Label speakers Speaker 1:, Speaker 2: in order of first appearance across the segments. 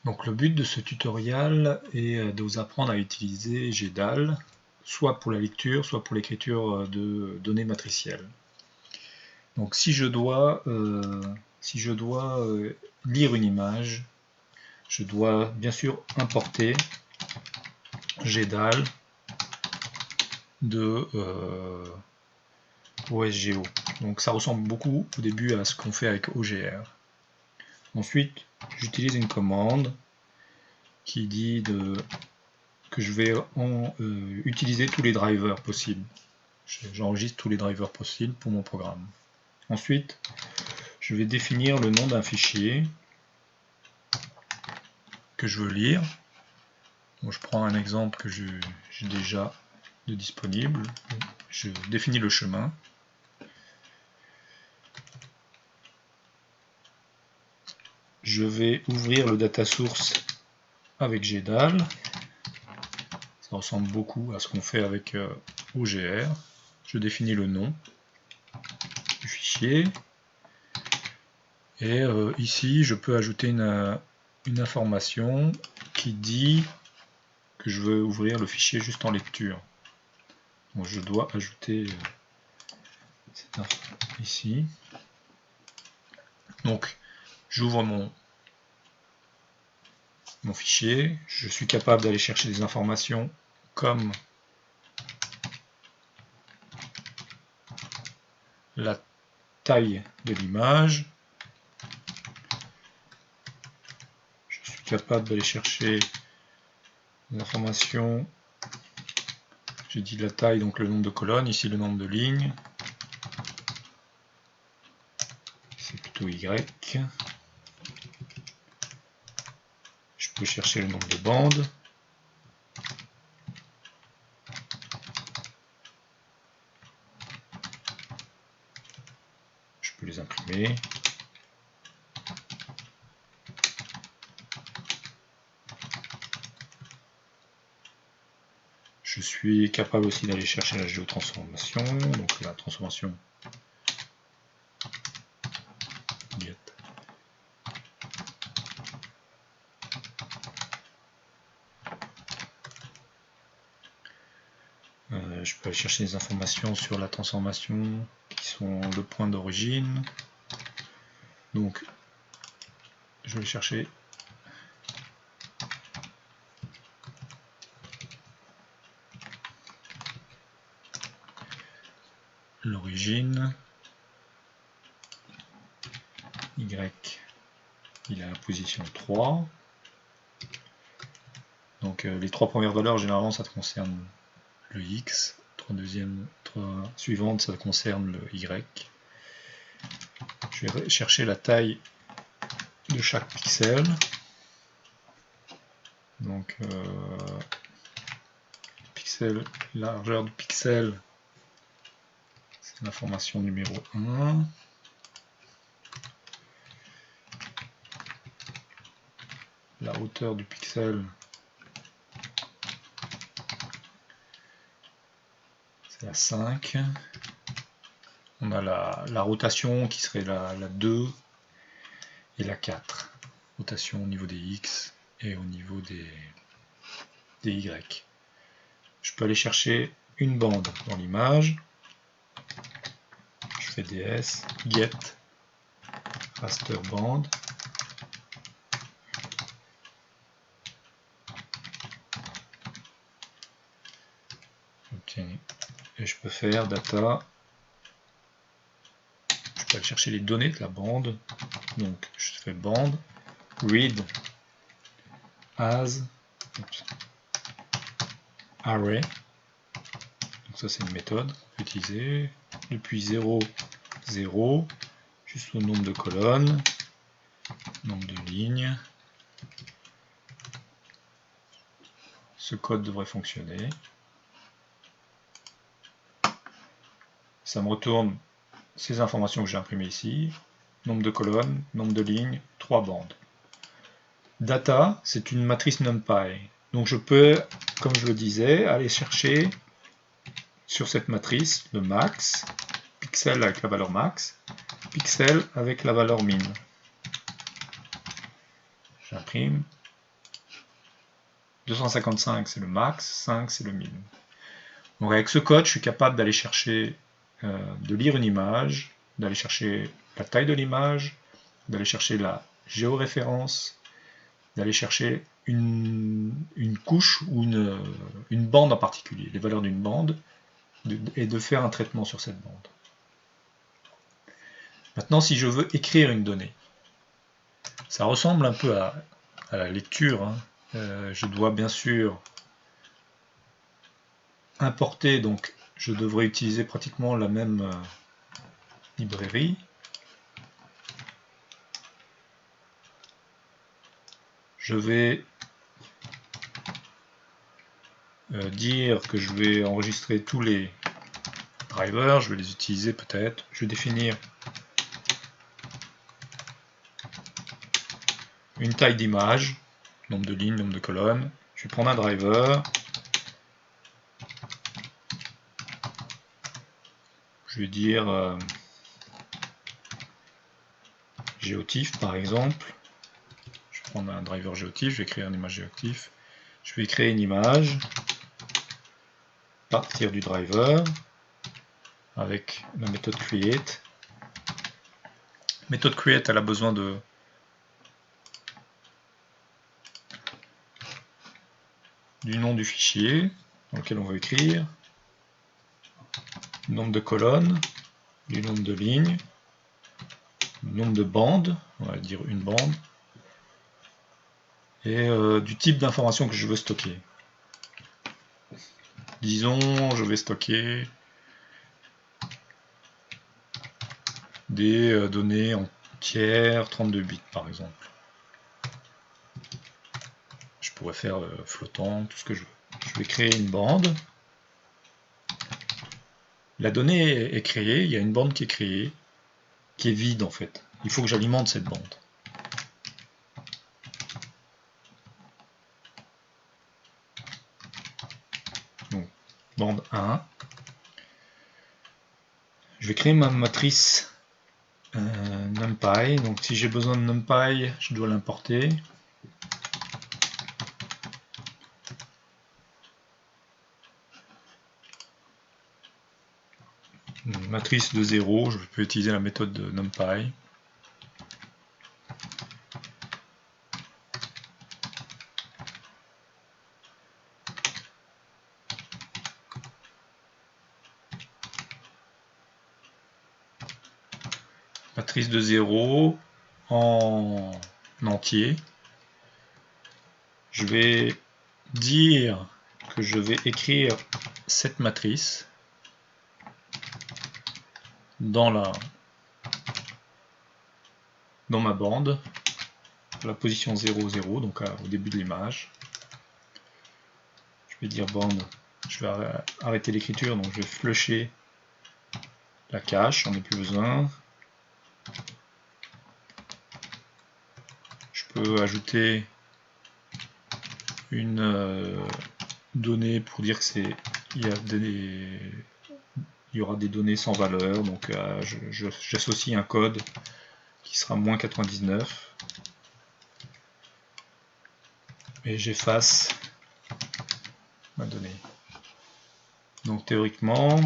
Speaker 1: Donc le but de ce tutoriel est de vous apprendre à utiliser GDAL, soit pour la lecture, soit pour l'écriture de données matricielles. Donc si je dois lire une image, je dois bien sûr importer GDAL de OSGeo. Donc ça ressemble beaucoup au début à ce qu'on fait avec OGR. Ensuite, j'utilise une commande qui dit que je vais utiliser tous les drivers possibles. J'enregistre tous les drivers possibles pour mon programme. Ensuite, je vais définir le nom d'un fichier que je veux lire. Donc, je prends un exemple que j'ai déjà de disponible. Je définis le chemin. Je vais ouvrir le data source avec GDAL. Ça ressemble beaucoup à ce qu'on fait avec OGR. Je définis le nom du fichier. Et ici, je peux ajouter une information qui dit que je veux ouvrir le fichier juste en lecture. Donc je dois ajouter cette info ici. Donc j'ouvre mon fichier. Je suis capable d'aller chercher des informations comme la taille de l'image. Je suis capable d'aller chercher des informations. J'ai dit la taille, donc le nombre de colonnes, ici le nombre de lignes. C'est plutôt Y. Je peux chercher le nombre de bandes. Je peux les imprimer. Je suis capable aussi d'aller chercher la géotransformation, donc la transformation get. Je peux aller chercher des informations sur la transformation qui sont le point d'origine. Donc je vais chercher l'origine. Y, il a la position 3. Donc les trois premières valeurs, généralement, ça concerne le X. Trois suivantes, ça concerne le Y. Je vais chercher la taille de chaque pixel. Donc largeur du pixel, c'est l'information numéro 1. La hauteur du pixel, c'est la 5. On a la rotation qui serait la 2 et la 4. Rotation au niveau des X et au niveau des Y. Je peux aller chercher une bande dans l'image. Je fais ds, get, raster band. Ok. Et je peux faire data. Je peux aller chercher les données de la bande. Donc je fais bande, read as array. Donc ça c'est une méthode qu'on peut utiliser. Depuis 0, 0, jusqu'au nombre de colonnes, nombre de lignes. Ce code devrait fonctionner. Ça me retourne ces informations que j'ai imprimées ici. Nombre de colonnes, nombre de lignes, 3 bandes. Data, c'est une matrice NumPy. Donc je peux, comme je le disais, aller chercher sur cette matrice le max, pixel avec la valeur max, pixel avec la valeur min. J'imprime, 255 c'est le max, 5 c'est le min. Donc avec ce code, je suis capable d'aller chercher, de lire une image, d'aller chercher la taille de l'image, d'aller chercher la géoréférence, d'aller chercher une couche ou une bande en particulier, les valeurs d'une bande, et de faire un traitement sur cette bande. Maintenant, si je veux écrire une donnée, ça ressemble un peu à la lecture, hein. Je dois bien sûr importer, donc je devrais utiliser pratiquement la même librairie. Je vais dire que je vais enregistrer tous les drivers, je vais les utiliser peut-être. Je vais définir une taille d'image, nombre de lignes, nombre de colonnes. Je vais prendre un driver. Je vais dire géotif par exemple. Je vais prendre un driver géotif, je vais créer une image géotif. Je vais créer une image à partir du driver avec la méthode create. La méthode create, elle a besoin du nom du fichier dans lequel on va écrire, du nombre de colonnes, du nombre de lignes, du nombre de bandes, on va dire une bande, et du type d'information que je veux stocker. Disons, je vais stocker des données entières 32 bits par exemple. Je pourrais faire flottant, tout ce que je veux. Je vais créer une bande. La donnée est créée, il y a une bande qui est créée, qui est vide en fait. Il faut que j'alimente cette bande. Donc, bande 1. Je vais créer ma matrice NumPy. Donc si j'ai besoin de NumPy, je dois l'importer. Une matrice de 0, je peux utiliser la méthode de NumPy. Matrice de 0 en entier. Je vais dire que je vais écrire cette matrice dans ma bande, à la position 0, 0, donc au début de l'image. Je vais dire bande, je vais arrêter l'écriture, donc je vais flusher la cache, j'en ai plus besoin. Je peux ajouter une donnée pour dire que il y aura des données sans valeur, donc j'associe un code qui sera moins 99 et j'efface ma donnée. Donc théoriquement,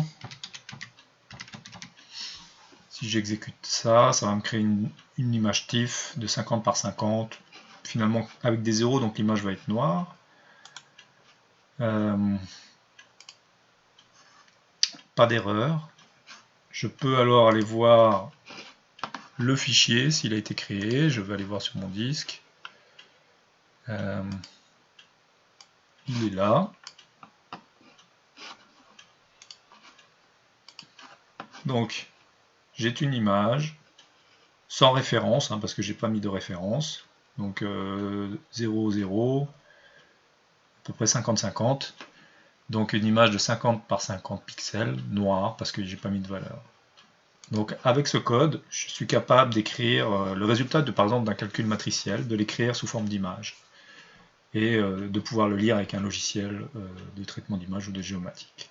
Speaker 1: si j'exécute ça, ça va me créer une image TIFF de 50 par 50, finalement avec des zéros, donc l'image va être noire. Pas d'erreur. Je peux alors aller voir le fichier s'il a été créé. Je vais aller voir sur mon disque. Il est là. Donc j'ai une image sans référence, hein, parce que j'ai pas mis de référence. Donc 0, 0, à peu près 50-50. Donc une image de 50 par 50 pixels, noire, parce que j'ai pas mis de valeur. Donc avec ce code, je suis capable d'écrire le résultat par exemple d'un calcul matriciel, de l'écrire sous forme d'image, et de pouvoir le lire avec un logiciel de traitement d'image ou de géomatique.